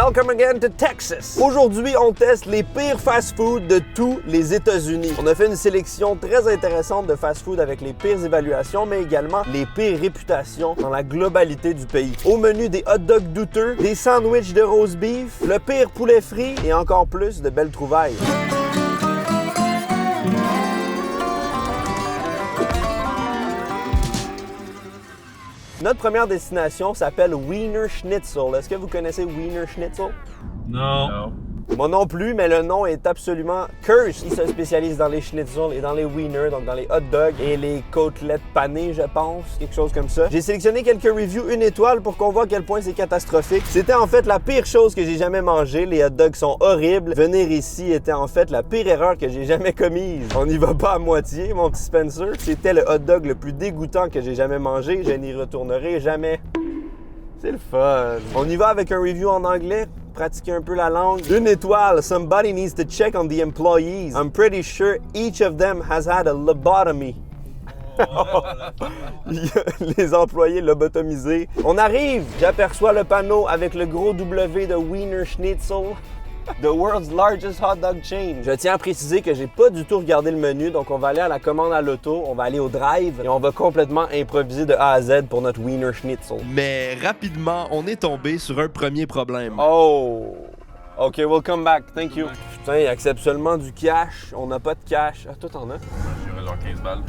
Welcome again to Texas. Aujourd'hui, on teste les pires fast-food de tous les États-Unis. On a fait une sélection très intéressante de fast-food avec les pires évaluations, mais également les pires réputations dans la globalité du pays. Au menu, des hot dogs douteux, des sandwichs de roast beef, le pire poulet frit et encore plus de belles trouvailles. Notre première destination s'appelle Wiener Schnitzel. Est-ce que vous connaissez Wiener Schnitzel? Non. Moi non plus, mais le nom est absolument cursed. Il se spécialise dans les schnitzel et dans les wieners, donc dans les hot dogs et les côtelettes panées, je pense, quelque chose comme ça. J'ai sélectionné quelques reviews 1 étoile pour qu'on voit à quel point c'est catastrophique. C'était en fait la pire chose que j'ai jamais mangée. Les hot dogs sont horribles. Venir ici était en fait la pire erreur que j'ai jamais commise. On n'y va pas à moitié, mon petit Spencer. C'était le hot dog le plus dégoûtant que j'ai jamais mangé. Je n'y retournerai jamais. C'est le fun. On y va avec un review en anglais. Pratiquer un peu la langue. 1 étoile. Somebody needs to check on the employees. I'm pretty sure each of them has had a lobotomy. Les employés lobotomisés. On arrive. J'aperçois le panneau avec le gros W de Wiener Schnitzel. The world's largest hot dog chain. Je tiens à préciser que j'ai pas du tout regardé le menu, donc on va aller à la commande à l'auto, on va aller au drive et on va complètement improviser de A à Z pour notre Wiener Schnitzel. Mais rapidement, on est tombé sur un premier problème. Oh! OK, we'll come back. Thank you. Putain, il accepte seulement du cash. On n'a pas de cash. Ah, toi, t'en as? J'ai genre 15 balles.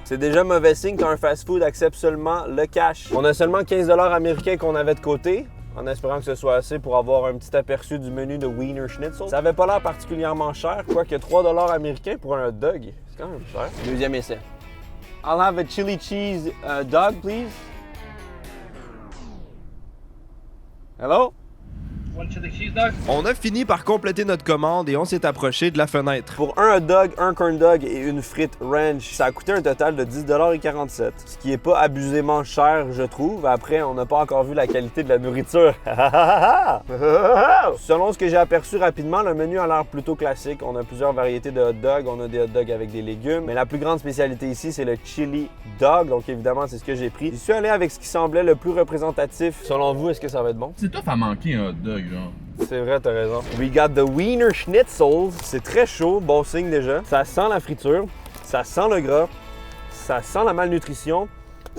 C'est déjà mauvais signe quand un fast-food accepte seulement le cash. On a seulement 15 $ américains qu'on avait de côté, en espérant que ce soit assez pour avoir un petit aperçu du menu de Wiener Schnitzel. Ça avait pas l'air particulièrement cher, quoique 3 $ américains pour un hot dog. C'est quand même cher. Deuxième essai. I'll have a chili cheese dog, please. Hello? One chili cheese dog? On a fini par compléter notre commande et on s'est approché de la fenêtre. Pour un hot dog, un corn dog et une frite ranch, ça a coûté un total de 10,47 $, ce qui est pas abusément cher, je trouve. Après, on n'a pas encore vu la qualité de la nourriture. Selon ce que j'ai aperçu rapidement, le menu a l'air plutôt classique. On a plusieurs variétés de hot dogs. On a des hot dogs avec des légumes. Mais la plus grande spécialité ici, c'est le chili dog. Donc évidemment, c'est ce que j'ai pris. Je suis allé avec ce qui semblait le plus représentatif. Selon vous, est-ce que ça va être bon? C'est tough à manquer un hot dog, genre. C'est vrai, t'as raison. We got the Wiener Schnitzel. C'est très chaud, bon signe déjà. Ça sent la friture, ça sent le gras, ça sent la malnutrition,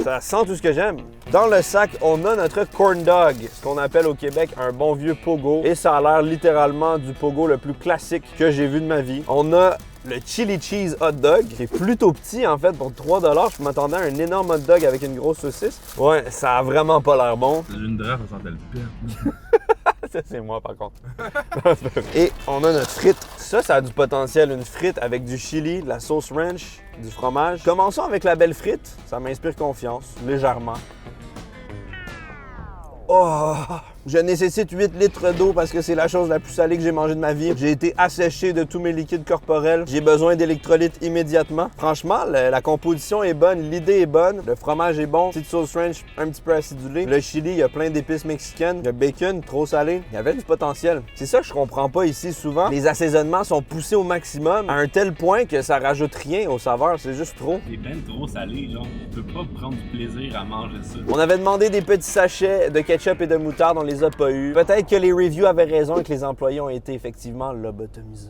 ça sent tout ce que j'aime. Dans le sac, on a notre corn dog, ce qu'on appelle au Québec un bon vieux pogo. Et ça a l'air littéralement du pogo le plus classique que j'ai vu de ma vie. On a le chili cheese hot dog, qui est plutôt petit en fait pour 3 $. Je m'attendais à un énorme hot dog avec une grosse saucisse. Ouais, ça a vraiment pas l'air bon. J'ai une drape, ça sentait le pire. Ça, c'est moi, par contre. Et on a notre frite. Ça a du potentiel. Une frite avec du chili, de la sauce ranch, du fromage. Commençons avec la belle frite. Ça m'inspire confiance, légèrement. Oh! Je nécessite 8 litres d'eau parce que c'est la chose la plus salée que j'ai mangée de ma vie. J'ai été asséché de tous mes liquides corporels. J'ai besoin d'électrolytes immédiatement. Franchement, la composition est bonne, l'idée est bonne, le fromage est bon, petite sauce ranch un petit peu acidulée. Le chili, il y a plein d'épices mexicaines. Le bacon, trop salé. Il y avait du potentiel. C'est ça que je comprends pas ici souvent. Les assaisonnements sont poussés au maximum à un tel point que ça rajoute rien aux saveurs. C'est juste trop. C'est ben trop salé, genre, tu peux pas prendre du plaisir à manger ça. On avait demandé des petits sachets de ketchup et de moutarde, on les a pas eu. Peut-être que les reviews avaient raison et que les employés ont été effectivement lobotomisés.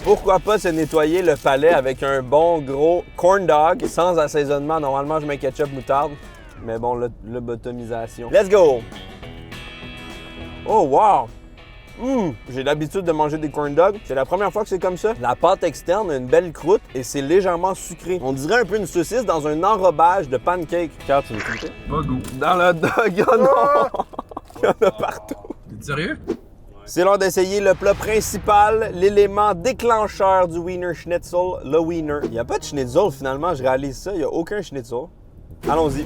Pourquoi pas se nettoyer le palais avec un bon gros corn dog sans assaisonnement. Normalement, je mets ketchup moutarde, mais bon, lobotomisation. Let's go! Oh, wow! J'ai l'habitude de manger des corn dogs. C'est la première fois que c'est comme ça. La pâte externe a une belle croûte et c'est légèrement sucré. On dirait un peu une saucisse dans un enrobage de pancake. Car tu veux goûter? Pas goût. Dans le dog, oh non! Il y en a partout. T'es sérieux? C'est l'heure d'essayer le plat principal, l'élément déclencheur du Wiener Schnitzel, le Wiener. Il n'y a pas de schnitzel finalement, je réalise ça. Il n'y a aucun schnitzel. Allons-y.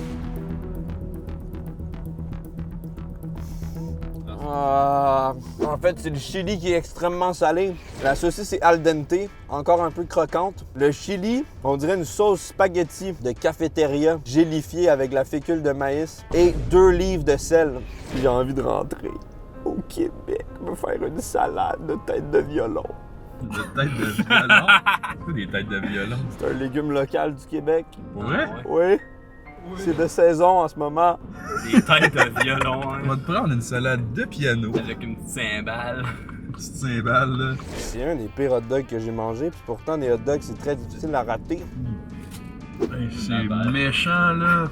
En fait, c'est le chili qui est extrêmement salé. La saucisse est al dente, encore un peu croquante. Le chili, on dirait une sauce spaghetti de cafétéria gélifiée avec la fécule de maïs et 2 livres de sel. J'ai envie de rentrer au Québec, me faire une salade de tête de violon. De tête de violon? C'est quoi des têtes de violon? C'est un légume local du Québec. Pour vrai? Oui. C'est de saison en ce moment. Des têtes de violon, On hein. va te prendre une salade de piano. Avec une petite cymbale. Une petite cymbale, là. C'est un des pires hot dogs que j'ai mangé, puis pourtant, des hot dogs, c'est très difficile à rater. Hey, c'est méchant, là.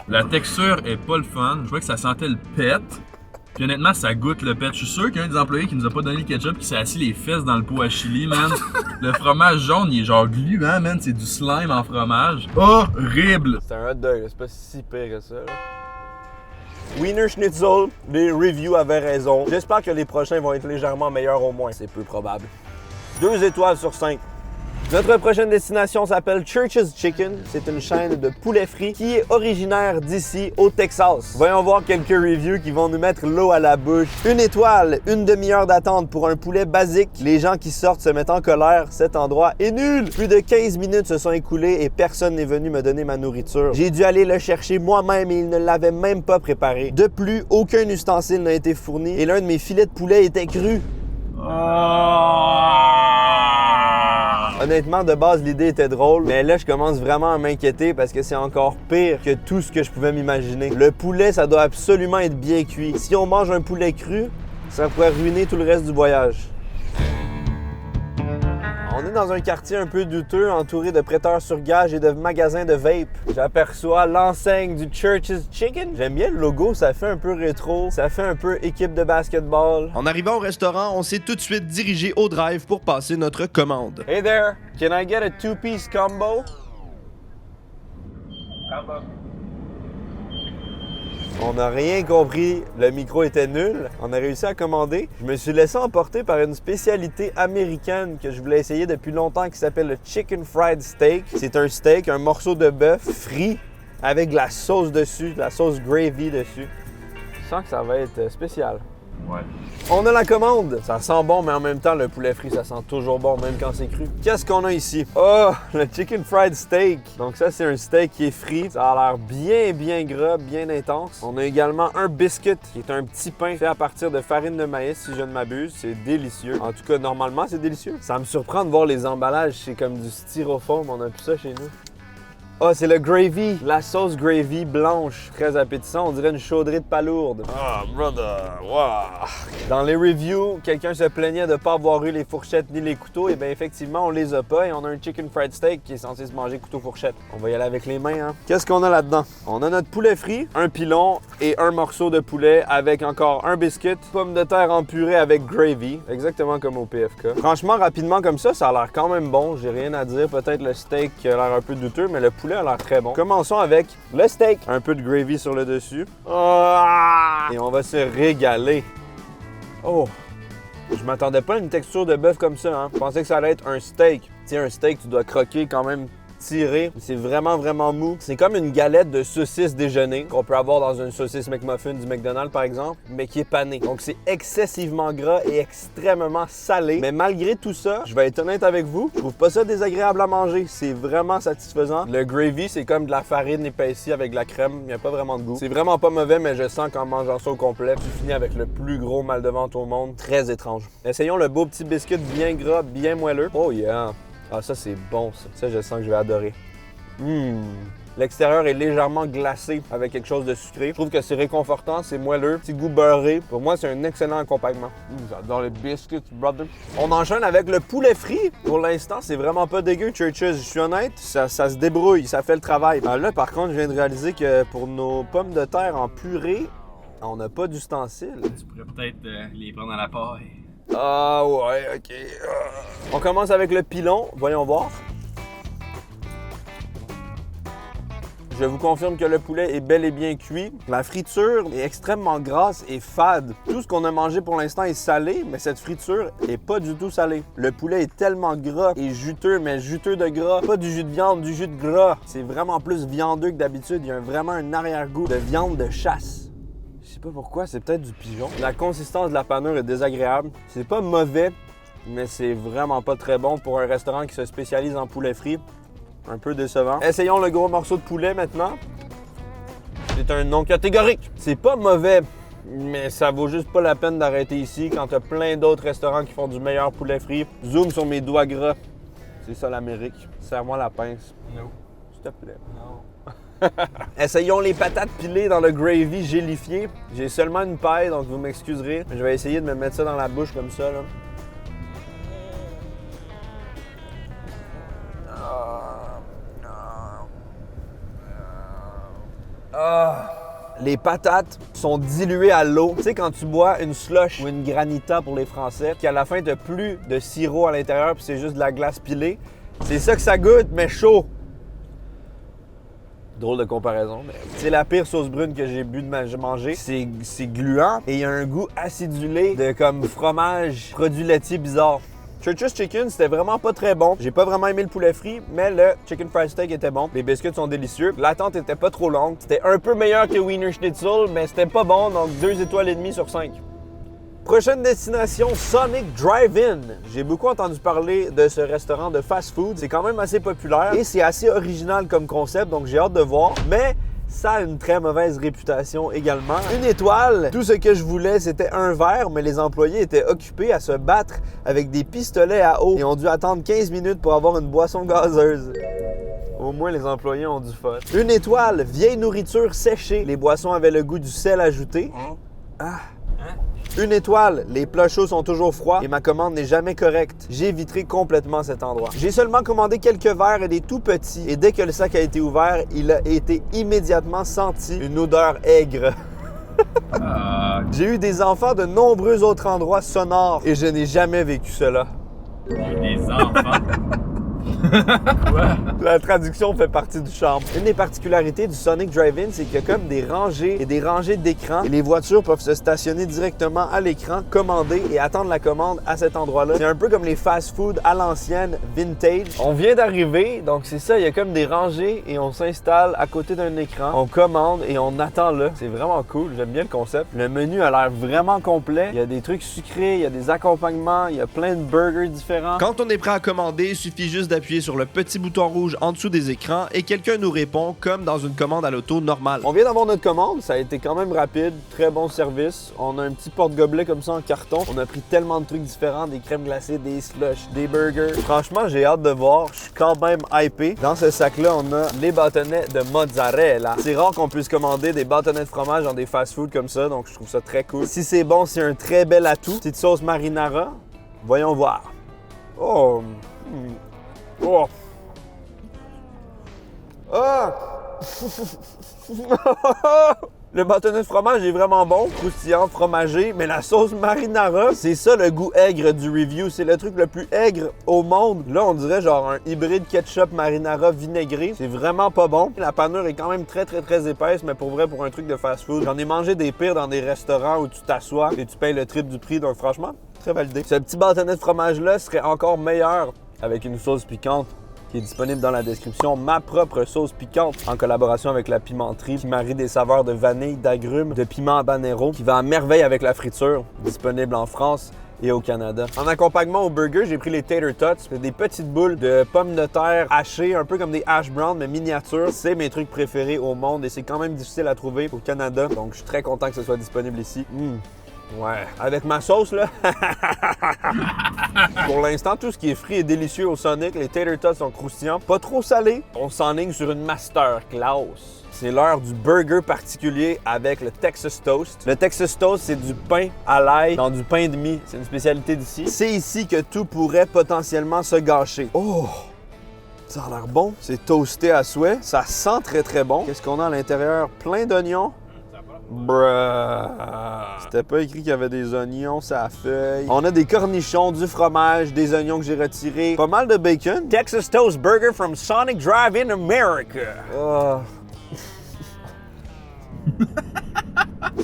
La texture est pas le fun. Je vois que ça sentait le pet. Puis honnêtement, ça goûte le pet. Je suis sûr qu'il y a un des employés qui nous a pas donné le ketchup qui s'est assis les fesses dans le pot à chili, man. Le fromage jaune, il est genre gluant, man. C'est du slime en fromage. Horrible! C'est un hot dog, c'est pas si pire que ça. Là. Wiener Schnitzel, les reviews avaient raison. J'espère que les prochains vont être légèrement meilleurs au moins. C'est peu probable. 2 étoiles sur 5. Notre prochaine destination s'appelle Church's Chicken. C'est une chaîne de poulet frit qui est originaire d'ici, au Texas. Voyons voir quelques reviews qui vont nous mettre l'eau à la bouche. 1 étoile, 1 demi-heure d'attente pour un poulet basique. Les gens qui sortent se mettent en colère. Cet endroit est nul. Plus de 15 minutes se sont écoulées et personne n'est venu me donner ma nourriture. J'ai dû aller le chercher moi-même et il ne l'avait même pas préparé. De plus, aucun ustensile n'a été fourni et l'un de mes filets de poulet était cru. Honnêtement, de base, l'idée était drôle, mais là, je commence vraiment à m'inquiéter parce que c'est encore pire que tout ce que je pouvais m'imaginer. Le poulet, ça doit absolument être bien cuit. Si on mange un poulet cru, ça pourrait ruiner tout le reste du voyage. On est dans un quartier un peu douteux, entouré de prêteurs sur gage et de magasins de vape. J'aperçois l'enseigne du Church's Chicken. J'aime bien le logo, ça fait un peu rétro, ça fait un peu équipe de basketball. En arrivant au restaurant, on s'est tout de suite dirigé au drive pour passer notre commande. Hey there, can I get a 2-piece combo? On n'a rien compris, le micro était nul, on a réussi à commander. Je me suis laissé emporter par une spécialité américaine que je voulais essayer depuis longtemps qui s'appelle le Chicken Fried Steak. C'est un steak, un morceau de bœuf frit avec de la sauce dessus, de la sauce gravy dessus. Je sens que ça va être spécial. Ouais. On a la commande. Ça sent bon, mais en même temps, le poulet frit, ça sent toujours bon, même quand c'est cru. Qu'est-ce qu'on a ici? Oh, le Chicken Fried Steak. Donc ça, c'est un steak qui est frit. Ça a l'air bien gras, bien intense. On a également un biscuit, qui est un petit pain fait à partir de farine de maïs, si je ne m'abuse. C'est délicieux. En tout cas, normalement, c'est délicieux. Ça me surprend de voir les emballages. C'est comme du styrofoam. On a plus ça chez nous. Ah, c'est le gravy, la sauce gravy blanche, très appétissant, on dirait une chaudrée de palourde. Ah, brother, wow! Dans les reviews, quelqu'un se plaignait de ne pas avoir eu les fourchettes ni les couteaux, et bien effectivement, on les a pas et on a un chicken fried steak qui est censé se manger couteau-fourchette. On va y aller avec les mains, hein? Qu'est-ce qu'on a là-dedans? On a notre poulet frit, un pilon et un morceau de poulet avec encore un biscuit, pommes de terre en purée avec gravy, exactement comme au PFK. Franchement, rapidement comme ça a l'air quand même bon, j'ai rien à dire. Peut-être le steak a l'air un peu douteux, mais le poulet a l'air très bon. Commençons avec le steak. Un peu de gravy sur le dessus. Et on va se régaler. Oh! Je m'attendais pas à une texture de bœuf comme ça, hein. Je pensais que ça allait être un steak. Tu sais, un steak, tu dois croquer quand même tiré. C'est vraiment mou. C'est comme une galette de saucisse déjeuner qu'on peut avoir dans une saucisse McMuffin du McDonald's, par exemple, mais qui est panée. Donc, c'est excessivement gras et extrêmement salé. Mais malgré tout ça, je vais être honnête avec vous, je trouve pas ça désagréable à manger. C'est vraiment satisfaisant. Le gravy, c'est comme de la farine épaissie avec de la crème. Il n'y a pas vraiment de goût. C'est vraiment pas mauvais, mais je sens qu'en mangeant ça au complet, tu finis avec le plus gros mal de ventre au monde. Très étrange. Essayons le beau petit biscuit bien gras, bien moelleux. Oh yeah! Ah, ça, c'est bon, ça. Ça, je sens que je vais adorer. L'extérieur est légèrement glacé avec quelque chose de sucré. Je trouve que c'est réconfortant, c'est moelleux, petit goût beurré. Pour moi, c'est un excellent accompagnement. J'adore les biscuits, brother. On enchaîne avec le poulet frit. Pour l'instant, c'est vraiment pas dégueu, Church's. Je suis honnête, ça se débrouille, ça fait le travail. Là, par contre, je viens de réaliser que pour nos pommes de terre en purée, on n'a pas d'ustensiles. Tu pourrais peut-être les prendre à la paille. Ah ouais, ok. On commence avec le pilon, voyons voir. Je vous confirme que le poulet est bel et bien cuit. La friture est extrêmement grasse et fade. Tout ce qu'on a mangé pour l'instant est salé, mais cette friture est pas du tout salée. Le poulet est tellement gras et juteux, mais juteux de gras. Pas du jus de viande, du jus de gras. C'est vraiment plus viandeux que d'habitude. Il y a vraiment un arrière-goût de viande de chasse. Je sais pas pourquoi, c'est peut-être du pigeon. La consistance de la panure est désagréable. C'est pas mauvais, mais c'est vraiment pas très bon pour un restaurant qui se spécialise en poulet frit. Un peu décevant. Essayons le gros morceau de poulet maintenant. C'est un non catégorique. C'est pas mauvais, mais ça vaut juste pas la peine d'arrêter ici quand t'as plein d'autres restaurants qui font du meilleur poulet frit. Zoom sur mes doigts gras. C'est ça l'Amérique. Serre-moi la pince. No. S'il te plaît. Non. Essayons les patates pilées dans le gravy gélifié. J'ai seulement une paille, donc vous m'excuserez. Je vais essayer de me mettre ça dans la bouche comme ça, là. Les patates sont diluées à l'eau. Tu sais, quand tu bois une slush ou une granita pour les Français, qu'à la fin, t'as plus de sirop à l'intérieur puis c'est juste de la glace pilée. C'est ça que ça goûte, mais chaud. Drôle de comparaison, mais c'est la pire sauce brune que j'ai bu de manger. C'est gluant et il y a un goût acidulé de comme fromage, produit laitier bizarre. Church's Chicken, c'était vraiment pas très bon. J'ai pas vraiment aimé le poulet frit, mais le chicken fried steak était bon. Les biscuits sont délicieux. L'attente était pas trop longue. C'était un peu meilleur que Wiener Schnitzel, mais c'était pas bon, donc 2 étoiles et demie sur 5. Prochaine destination, Sonic Drive-In. J'ai beaucoup entendu parler de ce restaurant de fast-food. C'est quand même assez populaire et c'est assez original comme concept, donc j'ai hâte de voir. Mais ça a une très mauvaise réputation également. 1 étoile, tout ce que je voulais, c'était un verre, mais les employés étaient occupés à se battre avec des pistolets à eau et ont dû attendre 15 minutes pour avoir une boisson gazeuse. Au moins, les employés ont du fun. 1 étoile, vieille nourriture séchée. Les boissons avaient le goût du sel ajouté. 1 étoile, les plats chauds sont toujours froids et ma commande n'est jamais correcte. J'éviterai complètement cet endroit. J'ai seulement commandé quelques verres et des tout petits et dès que le sac a été ouvert, il a été immédiatement senti une odeur aigre. J'ai eu des enfants de nombreux autres endroits sonores et je n'ai jamais vécu cela. Des enfants. La traduction fait partie du charme. Une des particularités du Sonic Drive-In, c'est qu'il y a comme des rangées et des rangées d'écrans et les voitures peuvent se stationner directement à l'écran, commander et attendre la commande à cet endroit-là. C'est un peu comme les fast-food à l'ancienne, vintage. On vient d'arriver, donc c'est ça, il y a comme des rangées et on s'installe à côté d'un écran, on commande et on attend là. C'est vraiment cool, j'aime bien le concept. Le menu a l'air vraiment complet. Il y a des trucs sucrés, il y a des accompagnements, il y a plein de burgers différents. Quand on est prêt à commander, il suffit juste d'appuyer sur le petit bouton rouge en dessous des écrans et quelqu'un nous répond comme dans une commande à l'auto normale. On vient d'avoir notre commande, ça a été quand même rapide, très bon service. On a un petit porte-gobelet comme ça en carton. On a pris tellement de trucs différents, des crèmes glacées, des slushs, des burgers. Franchement, j'ai hâte de voir, je suis quand même hypé. Dans ce sac-là, on a les bâtonnets de mozzarella. C'est rare qu'on puisse commander des bâtonnets de fromage dans des fast-food comme ça, donc je trouve ça très cool. Si c'est bon, c'est un très bel atout. Petite sauce marinara, voyons voir. Oh! Oh! Ah! Le bâtonnet de fromage est vraiment bon, croustillant, fromagé, mais la sauce marinara, c'est ça le goût aigre du review. C'est le truc le plus aigre au monde. Là, on dirait genre un hybride ketchup marinara vinaigré. C'est vraiment pas bon. La panure est quand même très épaisse, mais pour vrai, pour un truc de fast-food, j'en ai mangé des pires dans des restaurants où tu t'assois et tu payes le triple du prix, donc franchement, très validé. Ce petit bâtonnet de fromage-là serait encore meilleur avec une sauce piquante qui est disponible dans la description. Ma propre sauce piquante en collaboration avec la pimenterie qui marie des saveurs de vanille, d'agrumes, de piment habanero qui va à merveille avec la friture, disponible en France et au Canada. En accompagnement au burger, j'ai pris les Tater Tots. C'est des petites boules de pommes de terre hachées, un peu comme des hash browns, mais miniatures. C'est mes trucs préférés au monde et c'est quand même difficile à trouver au Canada. Donc je suis très content que ce soit disponible ici. Ouais, avec ma sauce, là. Pour l'instant, tout ce qui est frit est délicieux au Sonic. Les Tater Tots sont croustillants, pas trop salés. On s'enligne sur une masterclass. C'est l'heure du burger particulier avec le Texas Toast. Le Texas Toast, c'est du pain à l'ail dans du pain de mie. C'est une spécialité d'ici. C'est ici que tout pourrait potentiellement se gâcher. Oh! Ça a l'air bon. C'est toasté à souhait. Ça sent très bon. Qu'est-ce qu'on a à l'intérieur? Plein d'oignons. Bruh. C'était pas écrit qu'il y avait des oignons, ça a feuille. On a des cornichons, du fromage, des oignons que j'ai retirés. Pas mal de bacon. Texas Toast Burger from Sonic Drive-In America. Oh.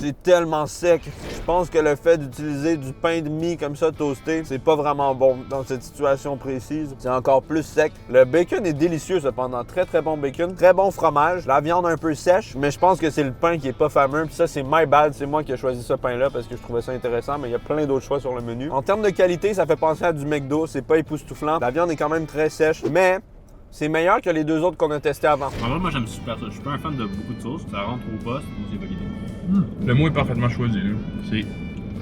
C'est tellement sec. Je pense que le fait d'utiliser du pain de mie comme ça toasté, c'est pas vraiment bon dans cette situation précise. C'est encore plus sec. Le bacon est délicieux cependant. Très bon bacon. Très bon fromage. La viande un peu sèche, mais je pense que c'est le pain qui est pas fameux. Puis ça, c'est my bad. C'est moi qui ai choisi ce pain-là parce que je trouvais ça intéressant, mais il y a plein d'autres choix sur le menu. En termes de qualité, ça fait penser à du McDo. C'est pas époustouflant. La viande est quand même très sèche, mais c'est meilleur que les deux autres qu'on a testés avant. En vrai, moi j'aime super ça. Je suis pas un fan de beaucoup de sauce. Ça rentre au poste, moi c'est validé. Le mot est parfaitement choisi, là. C'est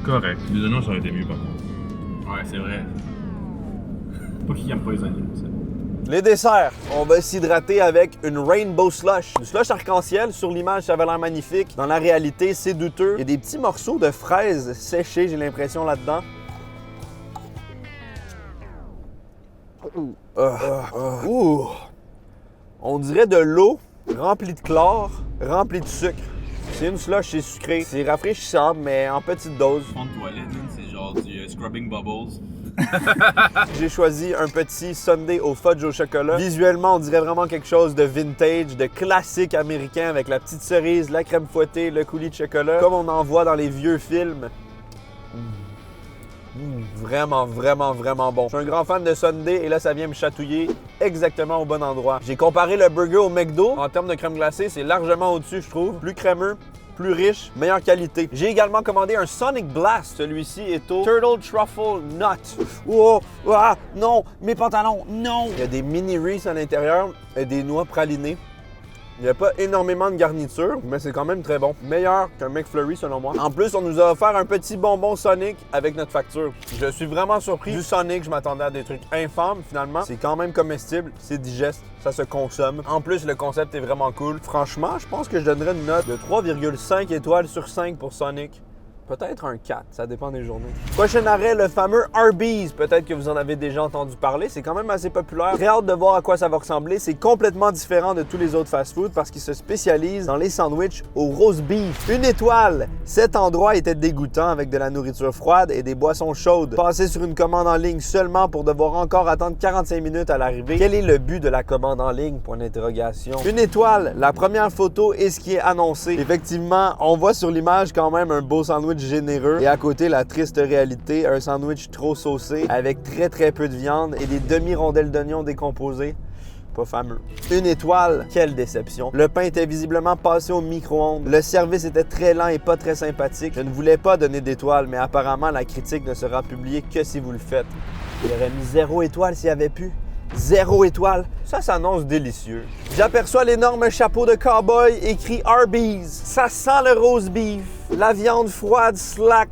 correct. Les oignons, ça aurait été mieux, par contre. Ouais, c'est vrai. Pas qu'ils aiment pas les oignons, ça. Les desserts, on va s'hydrater avec une Rainbow Slush. Une slush arc-en-ciel, sur l'image ça avait l'air magnifique. Dans la réalité, c'est douteux. Il y a des petits morceaux de fraises séchées, j'ai l'impression là-dedans. Ouh. On dirait de l'eau remplie de chlore, remplie de sucre. C'est une slush, c'est sucré. C'est rafraîchissant, mais en petite dose. Fond de toilette, hein, c'est genre du scrubbing bubbles. J'ai choisi un petit sundae au fudge au chocolat. Visuellement, on dirait vraiment quelque chose de vintage, de classique américain avec la petite cerise, la crème fouettée, le coulis de chocolat, comme on en voit dans les vieux films. Vraiment, vraiment, vraiment bon. Je suis un grand fan de sundae et là, ça vient me chatouiller exactement au bon endroit. J'ai comparé le burger au McDo. En termes de crème glacée, c'est largement au-dessus, je trouve. Plus crémeux, plus riche, meilleure qualité. J'ai également commandé un Sonic Blast. Celui-ci est au Turtle Truffle Nut. Oh, ah, non, mes pantalons, non! Il y a des mini Reese à l'intérieur et des noix pralinées. Il n'y a pas énormément de garniture, mais c'est quand même très bon. Meilleur qu'un McFlurry selon moi. En plus, on nous a offert un petit bonbon Sonic avec notre facture. Je suis vraiment surpris du Sonic. Je m'attendais à des trucs infâmes finalement. C'est quand même comestible, c'est digeste, ça se consomme. En plus, le concept est vraiment cool. Franchement, je pense que je donnerais une note de 3,5 étoiles sur 5 pour Sonic. Peut-être un 4, ça dépend des journées. Prochain arrêt, le fameux Arby's. Peut-être que vous en avez déjà entendu parler, c'est quand même assez populaire. Très hâte de voir à quoi ça va ressembler. C'est complètement différent de tous les autres fast-food parce qu'il se spécialise dans les sandwichs au roast beef. Une étoile! Cet endroit était dégoûtant avec de la nourriture froide et des boissons chaudes. Passer sur une commande en ligne seulement pour devoir encore attendre 45 minutes à l'arrivée. Quel est le but de la commande en ligne? Point d'interrogation. Une étoile! La première photo est ce qui est annoncé. Effectivement, on voit sur l'image quand même un beau sandwich généreux et à côté la triste réalité, un sandwich trop saucé avec très peu de viande et des demi-rondelles d'oignon décomposées. Pas fameux. Une étoile, quelle déception. Le pain était visiblement passé au micro-ondes. Le service était très lent et pas très sympathique. Je ne voulais pas donner d'étoiles, mais apparemment la critique ne sera publiée que si vous le faites. Il aurait mis 0 étoile s'il y avait pu. 0 étoile, ça s'annonce délicieux. J'aperçois l'énorme chapeau de cow-boy écrit Arby's. Ça sent le roast beef, la viande froide slack.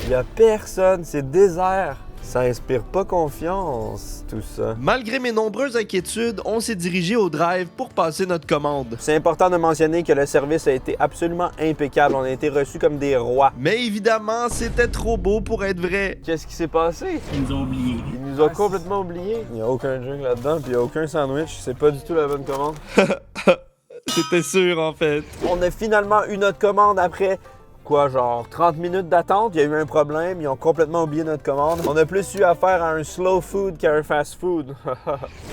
Il y a personne, c'est désert. Ça inspire pas confiance, tout ça. Malgré mes nombreuses inquiétudes, on s'est dirigé au drive pour passer notre commande. C'est important de mentionner que le service a été absolument impeccable. On a été reçus comme des rois. Mais évidemment, c'était trop beau pour être vrai. Qu'est-ce qui s'est passé? Ils nous ont oubliés. Il nous a complètement oubliés. Il n'y a aucun drink là-dedans, puis il n'y a aucun sandwich. C'est pas du tout la bonne commande. J'étais sûr, en fait. On a finalement eu notre commande après... quoi, genre 30 minutes d'attente, il y a eu un problème, ils ont complètement oublié notre commande. On a plus eu affaire à un slow food qu'à un fast food.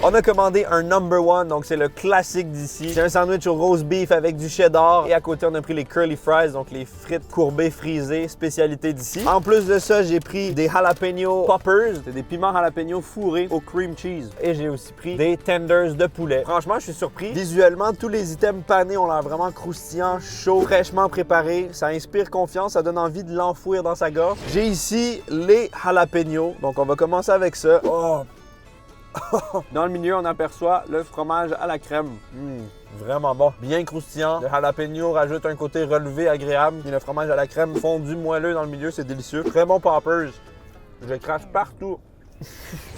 On a commandé un number one, donc c'est le classique d'ici. C'est un sandwich au roast beef avec du cheddar et à côté on a pris les curly fries, donc les frites courbées frisées, spécialité d'ici. En plus de ça, j'ai pris des jalapeno poppers, c'est des piments jalapeno fourrés au cream cheese. Et j'ai aussi pris des tenders de poulet. Franchement, je suis surpris. Visuellement, tous les items panés ont l'air vraiment croustillants, chauds, fraîchement préparés. Ça inspire confiance, ça donne envie de l'enfouir dans sa gorge. J'ai ici les jalapenos, donc on va commencer avec ça. Oh. Dans le milieu, on aperçoit le fromage à la crème. Vraiment bon, bien croustillant. Le jalapeno rajoute un côté relevé agréable. Et le fromage à la crème fondu moelleux dans le milieu, c'est délicieux. Très bon poppers. Je crache partout.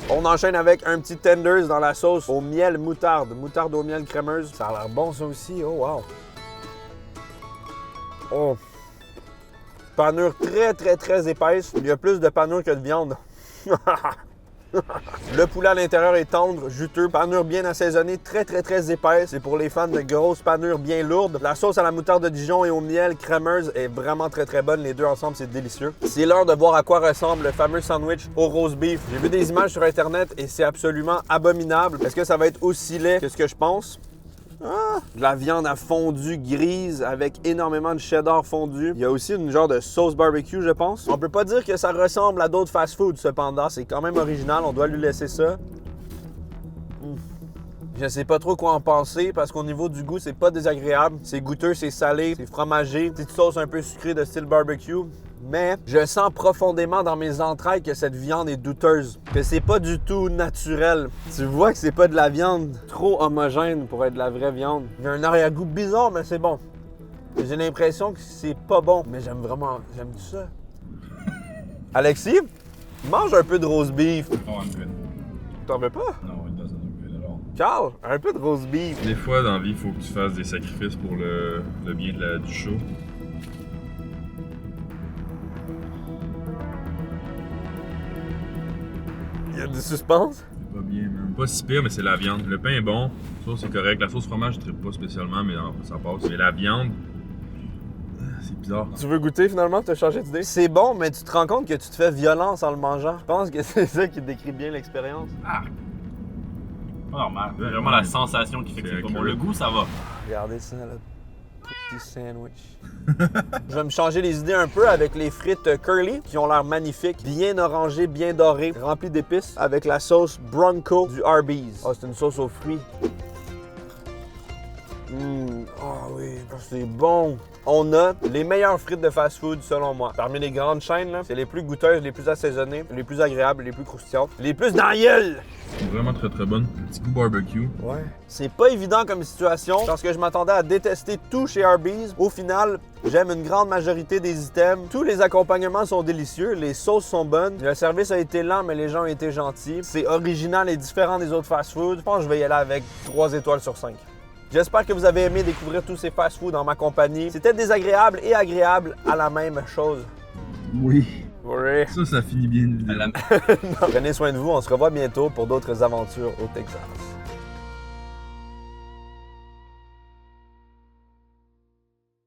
On enchaîne avec un petit tenders dans la sauce au miel moutarde. Moutarde au miel crémeuse. Ça a l'air bon ça aussi. Oh wow. Oh. Panure très épaisse. Il y a plus de panure que de viande. Le poulet à l'intérieur est tendre, juteux, panure bien assaisonnée, très épaisse. C'est pour les fans de grosses panures bien lourdes. La sauce à la moutarde de Dijon et au miel crémeuse est vraiment très bonne. Les deux ensemble, c'est délicieux. C'est l'heure de voir à quoi ressemble le fameux sandwich au roast beef. J'ai vu des images sur internet et c'est absolument abominable. Est-ce que ça va être aussi laid que ce que je pense? De la viande à fondu grise avec énormément de cheddar fondu. Il y a aussi une genre de sauce barbecue, je pense. On peut pas dire que ça ressemble à d'autres fast-food, cependant. C'est quand même original, on doit lui laisser ça. Je sais pas trop quoi en penser parce qu'au niveau du goût, c'est pas désagréable. C'est goûteux, c'est salé, c'est fromagé. Petite sauce un peu sucrée de style barbecue. Mais je sens profondément dans mes entrailles que cette viande est douteuse. Que c'est pas du tout naturel. Tu vois que c'est pas de la viande trop homogène pour être de la vraie viande. Il y a un arrière-goût bizarre, mais c'est bon. J'ai l'impression que c'est pas bon. Mais j'aime vraiment... j'aime ça. Alexis? Mange un peu de roast beef. Oh, I'm good. T'en veux pas? No, it doesn't look good at all. Carl, un peu de roast beef. Des fois, dans la vie, il faut que tu fasses des sacrifices pour le bien du show. Il y a du suspense. C'est pas bien, man. Pas si pire, mais c'est la viande. Le pain est bon, ça c'est correct. La sauce fromage, je tripe pas spécialement, mais ça passe. Mais la viande, c'est bizarre. Tu veux goûter finalement? T'as changé d'idée? C'est bon, mais tu te rends compte que tu te fais violence en le mangeant. Je pense que c'est ça qui décrit bien l'expérience. Ah! Pas normal. C'est vraiment la sensation qui fait que c'est pas bon. Le goût, ça va. Regardez ça, le petit sandwich. Je vais me changer les idées un peu avec les frites curly qui ont l'air magnifiques, bien orangées, bien dorées, remplies d'épices avec la sauce Bronco du Arby's. Oh, c'est une sauce aux fruits. Oh oui, c'est bon. On a les meilleures frites de fast-food selon moi. Parmi les grandes chaînes, là, c'est les plus goûteuses, les plus assaisonnées, les plus agréables, les plus croustillantes, les plus dans la gueule. C'est vraiment très très bonne. Un petit goût barbecue. Ouais. C'est pas évident comme situation parce que je m'attendais à détester tout chez Arby's. Au final, j'aime une grande majorité des items. Tous les accompagnements sont délicieux, les sauces sont bonnes. Le service a été lent, mais les gens ont été gentils. C'est original et différent des autres fast-food. Je pense que je vais y aller avec 3 étoiles sur 5. J'espère que vous avez aimé découvrir tous ces fast-foods en ma compagnie. C'était désagréable et agréable à la même chose. Oui. Oui. Ça finit bien une vidéo. Prenez soin de vous, on se revoit bientôt pour d'autres aventures au Texas.